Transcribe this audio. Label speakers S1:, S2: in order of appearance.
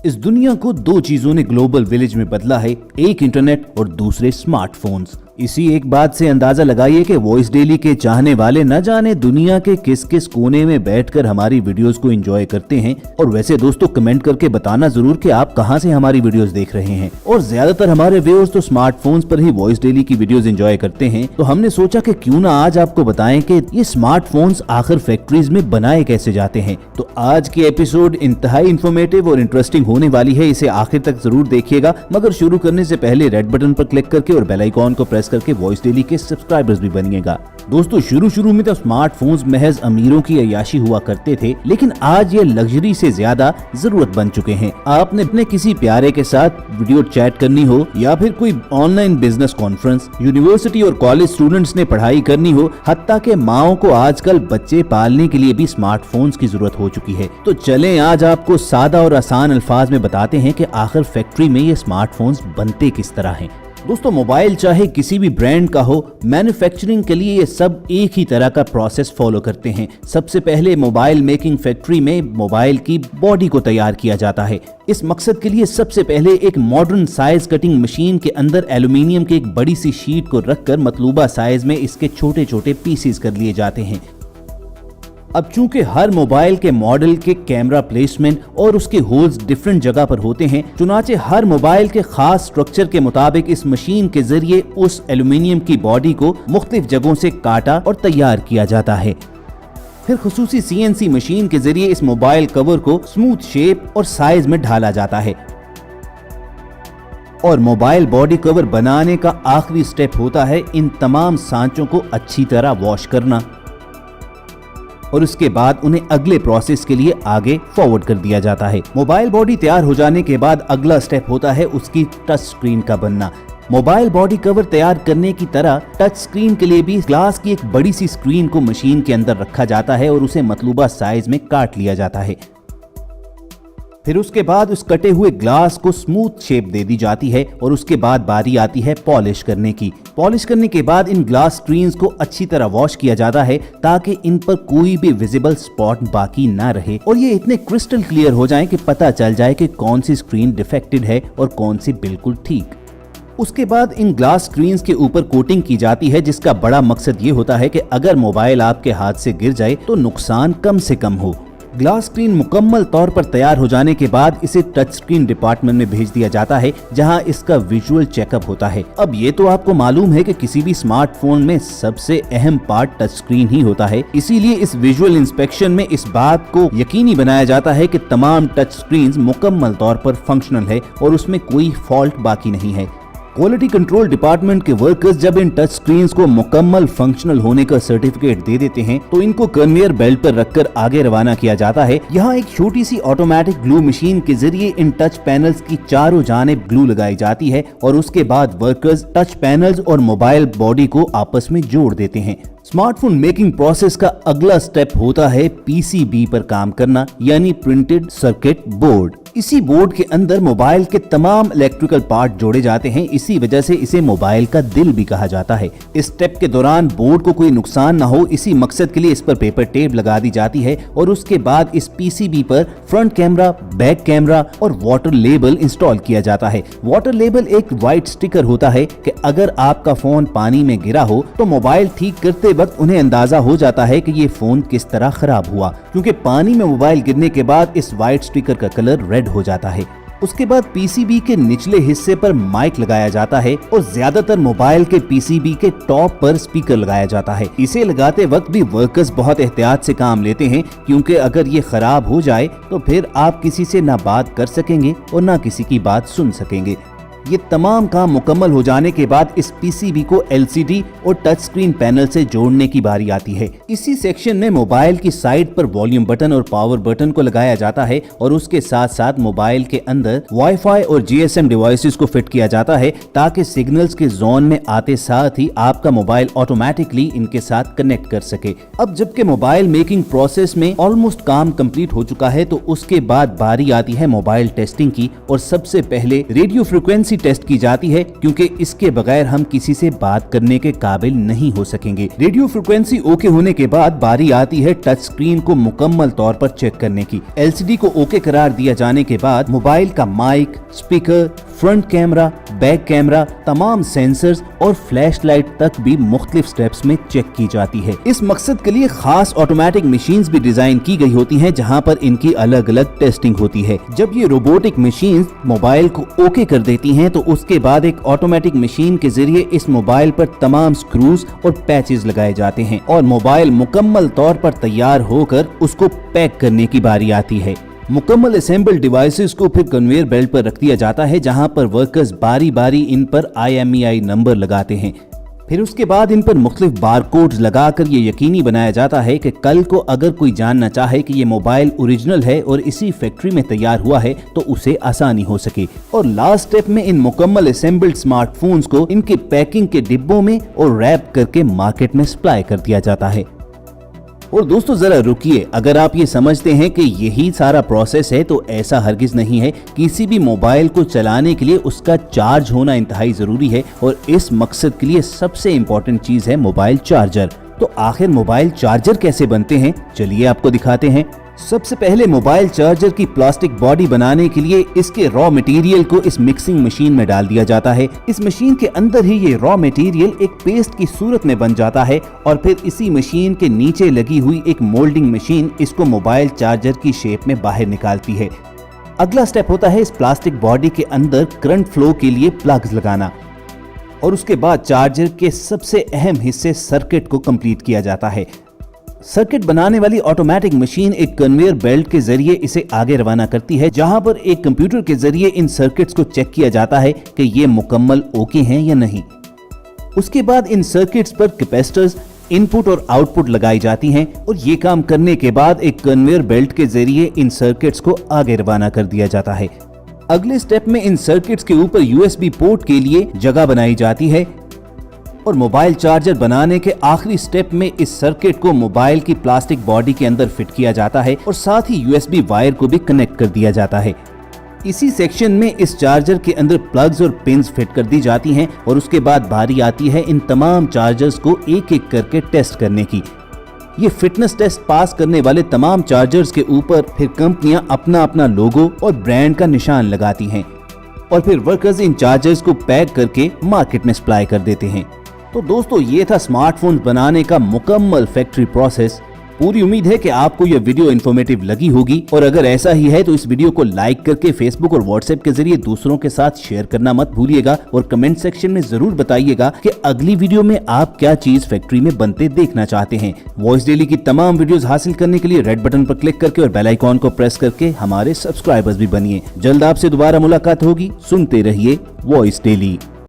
S1: इस दुनिया को दो चीजों ने ग्लोबल विलेज में बदला है, एक इंटरनेट और दूसरे स्मार्टफोन्स। इसी एक बात से अंदाजा लगाइए कि वॉइस डेली के चाहने वाले न जाने दुनिया के किस किस कोने में बैठकर हमारी वीडियोस को एंजॉय करते हैं। और वैसे दोस्तों कमेंट करके बताना जरूर कि आप कहां से हमारी वीडियोस देख रहे हैं। और ज्यादातर हमारे व्यूअर्स तो स्मार्टफोन्स पर ही वॉइस डेली की वीडियोस एंजॉय करते हैं, तो हमने सोचा कि क्यों ना आज आपको बताएं कि ये स्मार्टफोन्स आखिर फैक्ट्रीज में बनाए कैसे जाते हैं। तो आज की एपिसोड इंतहाई इंफॉर्मेटिव और इंटरेस्टिंग होने वाली है, इसे आखिर तक जरूर देखिएगा। मगर शुरू करने से पहले रेड बटन पर क्लिक करके और बेल आइकॉन को प्रेस करके वॉइस डेली के सब्सक्राइबर्स भी बनिएगा। दोस्तों शुरू में तो स्मार्टफोन्स महज अमीरों की अय्याशी हुआ करते थे, लेकिन आज ये लग्जरी से ज्यादा जरूरत बन चुके हैं। आपने अपने किसी प्यारे के साथ वीडियो चैट करनी हो या फिर कोई ऑनलाइन बिजनेस कॉन्फ्रेंस, यूनिवर्सिटी और कॉलेज स्टूडेंट्स ने पढ़ाई करनी हो, हत्ता के माओ को आजकल बच्चे पालने के लिए भी स्मार्टफोन्स की जरूरत हो चुकी है। तो चलें आज आपको सादा और आसान अल्फाज में बताते हैं कि आखिर फैक्ट्री में ये स्मार्टफोन्स बनते किस तरह हैं। दोस्तों मोबाइल चाहे किसी भी ब्रांड का हो, मैन्युफैक्चरिंग के लिए ये सब एक ही तरह का प्रोसेस फॉलो करते हैं। सबसे पहले मोबाइल मेकिंग फैक्ट्री में मोबाइल की बॉडी को तैयार किया जाता है। इस मकसद के लिए सबसे पहले एक मॉडर्न साइज कटिंग मशीन के अंदर एल्यूमिनियम की एक बड़ी सी शीट को रखकर मतलूबा साइज में इसके छोटे छोटे पीसेस कर लिए जाते हैं। अब चूंकि हर मोबाइल के मॉडल के कैमरा प्लेसमेंट और उसके होल्स डिफरेंट जगह पर होते हैं, चुनाचे हर मोबाइल के खास स्ट्रक्चर के मुताबिक इस मशीन के जरिए उस एल्यूमिनियम की बॉडी को मुख्तलिफ जगहों से काटा और तैयार किया जाता है। फिर खुसूसी CNC मशीन के जरिए इस मोबाइल कवर को स्मूथ शेप और साइज में ढाला जाता है। और मोबाइल बॉडी कवर बनाने का आखिरी स्टेप होता है इन तमाम सांचों को अच्छी तरह वॉश करना, और उसके बाद उन्हें अगले प्रोसेस के लिए आगे फॉरवर्ड कर दिया जाता है। मोबाइल बॉडी तैयार हो जाने के बाद अगला स्टेप होता है उसकी टच स्क्रीन का बनना। मोबाइल बॉडी कवर तैयार करने की तरह टच स्क्रीन के लिए भी ग्लास की एक बड़ी सी स्क्रीन को मशीन के अंदर रखा जाता है और उसे मतलूबा साइज में काट लिया जाता है। फिर उसके बाद उस कटे हुए ग्लास को स्मूथ शेप दे दी जाती है और उसके बाद बारी आती है पॉलिश करने की। पॉलिश करने के बाद इन ग्लास स्क्रीन्स को अच्छी तरह वॉश किया जाता है ताकि इन पर कोई भी विजिबल स्पॉट बाकी ना रहे और ये इतने क्रिस्टल क्लियर हो जाएं कि पता चल जाए कि कौन सी स्क्रीन डिफेक्टेड है और कौन सी बिल्कुल ठीक। उसके बाद इन ग्लास स्क्रीन्स के ऊपर कोटिंग की जाती है, जिसका बड़ा मकसद ये होता है कि अगर मोबाइल आपके हाथ से गिर जाए तो नुकसान कम से कम हो। ग्लास स्क्रीन मुकम्मल तौर पर तैयार हो जाने के बाद इसे टच स्क्रीन डिपार्टमेंट में भेज दिया जाता है, जहां इसका विजुअल चेकअप होता है। अब ये तो आपको मालूम है कि किसी भी स्मार्टफोन में सबसे अहम पार्ट टच स्क्रीन ही होता है, इसीलिए इस विजुअल इंस्पेक्शन में इस बात को यकीनी बनाया जाता है कि तमाम टच स्क्रीन मुकम्मल तौर पर फंक्शनल है और उसमें कोई फॉल्ट बाकी नहीं है। क्वालिटी कंट्रोल डिपार्टमेंट के वर्कर्स जब इन टच स्क्रीन्स को मुकम्मल फंक्शनल होने का सर्टिफिकेट दे देते हैं तो इनको कन्वेयर बेल्ट पर रखकर आगे रवाना किया जाता है। यहाँ एक छोटी सी ऑटोमेटिक ग्लू मशीन के जरिए इन टच पैनल्स की चारों जानिब ग्लू लगाई जाती है और उसके बाद वर्कर्स टच पैनल्स और मोबाइल बॉडी को आपस में जोड़ देते हैं। स्मार्टफोन मेकिंग प्रोसेस का अगला स्टेप होता है PCB पर काम करना, यानी प्रिंटेड सर्किट बोर्ड। इसी बोर्ड के अंदर मोबाइल के तमाम इलेक्ट्रिकल पार्ट जोड़े जाते हैं, इसी वजह से इसे मोबाइल का दिल भी कहा जाता है। इस स्टेप के दौरान बोर्ड को कोई नुकसान न हो, इसी मकसद के लिए इस पर पेपर टेप लगा दी जाती है और उसके बाद इस PCB पर फ्रंट कैमरा, बैक कैमरा और वाटर लेबल इंस्टॉल किया जाता है। वाटर लेबल एक व्हाइट स्टिकर होता है कि अगर आपका फोन पानी में गिरा हो तो मोबाइल ठीक करते वक्त उन्हें अंदाजा हो जाता है कि ये फोन किस तरह खराब हुआ, क्योंकि पानी में मोबाइल गिरने के बाद इस व्हाइट स्टिकर का कलर रेड हो जाता है। उसके बाद PCB के निचले हिस्से पर माइक लगाया जाता है और ज्यादातर मोबाइल के PCB के टॉप पर स्पीकर लगाया जाता है। इसे लगाते वक्त भी वर्कर्स बहुत एहतियात से काम लेते हैं, क्योंकि अगर ये खराब हो जाए तो फिर आप किसी से ना बात कर सकेंगे और ना किसी की बात सुन सकेंगे। ये तमाम काम मुकम्मल हो जाने के बाद इस PCB को LCD और टच स्क्रीन पैनल से जोड़ने की बारी आती है। इसी सेक्शन में मोबाइल की साइड पर वॉल्यूम बटन और पावर बटन को लगाया जाता है और उसके साथ साथ मोबाइल के अंदर वाईफाई और GSM डिवाइसेस को फिट किया जाता है ताकि सिग्नल्स के जोन में आते साथ ही आपका मोबाइल ऑटोमेटिकली इनके साथ कनेक्ट कर सके। अब जबकि मोबाइल मेकिंग प्रोसेस में ऑलमोस्ट काम कंप्लीट हो चुका है तो उसके बाद बारी आती है मोबाइल टेस्टिंग की और सबसे पहले रेडियो फ्रिक्वेंसी इमरजेंसी टेस्ट की जाती है, क्योंकि इसके बगैर हम किसी से बात करने के काबिल नहीं हो सकेंगे। रेडियो फ्रिक्वेंसी ओके होने के बाद बारी आती है टच स्क्रीन को मुकम्मल तौर पर चेक करने की। एलसीडी को ओके करार दिया जाने के बाद मोबाइल का mic, speaker, front camera, back camera, तमाम सेंसर्स और फ्लैशलाइट तक भी मुख्तलिफ स्टेप्स में चेक की जाती है। इस मकसद के लिए खास ऑटोमेटिक मशीन्स भी डिजाइन की गई होती हैं, जहां पर इनकी अलग अलग टेस्टिंग होती है। जब ये रोबोटिक मशीन्स मोबाइल को ओके कर देती हैं, तो उसके बाद एक ऑटोमेटिक मशीन के जरिए इस मोबाइल पर तमाम स्क्रूज और पैचेस लगाए जाते हैं और मोबाइल मुकम्मल तौर पर तैयार होकर उसको पैक करने की बारी आती है। मुकम्मल असेंबल डिवाइसेस को फिर कन्वेयर बेल्ट पर रख दिया जाता है, जहां पर वर्कर्स बारी बारी इन पर IMEI नंबर लगाते हैं। फिर उसके बाद इन पर मुख्तलिफ बारकोड्स लगाकर ये यकीनी बनाया जाता है कि कल को अगर कोई जानना चाहे कि ये मोबाइल ओरिजिनल है और इसी फैक्ट्री में तैयार हुआ है, तो उसे आसानी हो सके। और लास्ट स्टेप में इन मुकम्मल असेंबल्ड स्मार्टफोन्स को इनके पैकिंग के डिब्बों में और रैप करके मार्केट में सप्लाई कर दिया जाता है। और दोस्तों जरा रुकिए, अगर आप ये समझते हैं कि यही सारा प्रोसेस है, तो ऐसा हरगिज नहीं है। किसी भी मोबाइल को चलाने के लिए उसका चार्ज होना इंतहाई जरूरी है और इस मकसद के लिए सबसे इम्पोर्टेंट चीज है मोबाइल चार्जर। तो आखिर मोबाइल चार्जर कैसे बनते हैं, चलिए आपको दिखाते हैं। सबसे पहले मोबाइल चार्जर की प्लास्टिक बॉडी बनाने के लिए इसके रॉ मटेरियल को इस मिक्सिंग मशीन में डाल दिया जाता है। इस मशीन के अंदर ही ये रॉ मटेरियल एक पेस्ट की सूरत में बन जाता है और फिर इसी मशीन के नीचे लगी हुई एक मोल्डिंग मशीन इसको मोबाइल चार्जर की शेप में बाहर निकालती है। अगला स्टेप होता है इस प्लास्टिक बॉडी के अंदर करंट फ्लो के लिए प्लग्स लगाना और उसके बाद चार्जर के सबसे अहम हिस्से सर्किट को कंप्लीट किया जाता है। सर्किट बनाने वाली ऑटोमेटिक मशीन एक कन्वेयर बेल्ट के जरिए इसे आगे रवाना करती है, जहां पर एक कंप्यूटर के जरिए इन सर्किट्स को चेक किया जाता है कि ये मुकम्मल ओके हैं या नहीं। उसके बाद इन सर्किट्स पर कैपेसिटर्स, इनपुट और आउटपुट लगाई जाती हैं और ये काम करने के बाद एक कन्वेयर बेल्ट के जरिए इन सर्किट्स को आगे रवाना कर दिया जाता है। अगले स्टेप में इन सर्किट्स के ऊपर USB पोर्ट के लिए जगह बनाई जाती है और मोबाइल चार्जर बनाने के आखिरी स्टेप में इस सर्किट को मोबाइल की प्लास्टिक बॉडी के अंदर फिट किया जाता है और साथ ही USB वायर को भी कनेक्ट कर दिया जाता है। इसी सेक्शन में इस चार्जर के अंदर प्लग्स और पिन्स फिट कर दी जाती हैं और उसके बाद बारी आती है इन तमाम चार्जर्स को एक एक करके टेस्ट करने की। ये फिटनेस टेस्ट पास करने वाले तमाम चार्जर्स के ऊपर फिर कंपनियां अपना अपना लोगो और ब्रांड का निशान लगाती हैं और फिर वर्कर्स इन चार्जर्स को पैक करके मार्केट में सप्लाई कर देते हैं। तो दोस्तों ये था स्मार्टफोन बनाने का मुकम्मल फैक्ट्री प्रोसेस। पूरी उम्मीद है कि आपको यह वीडियो इन्फॉर्मेटिव लगी होगी और अगर ऐसा ही है तो इस वीडियो को लाइक करके फेसबुक और व्हाट्सएप के जरिए दूसरों के साथ शेयर करना मत भूलिएगा और कमेंट सेक्शन में जरूर बताइएगा कि अगली वीडियो में आप क्या चीज फैक्ट्री में बनते देखना चाहते हैं। वॉइस डेली की तमाम वीडियोस हासिल करने के लिए रेड बटन पर क्लिक करके और बेल आइकॉन को प्रेस करके हमारे सब्सक्राइबर्स भी बनिए। जल्द आपसे दोबारा मुलाकात होगी। सुनते रहिए वॉइस डेली।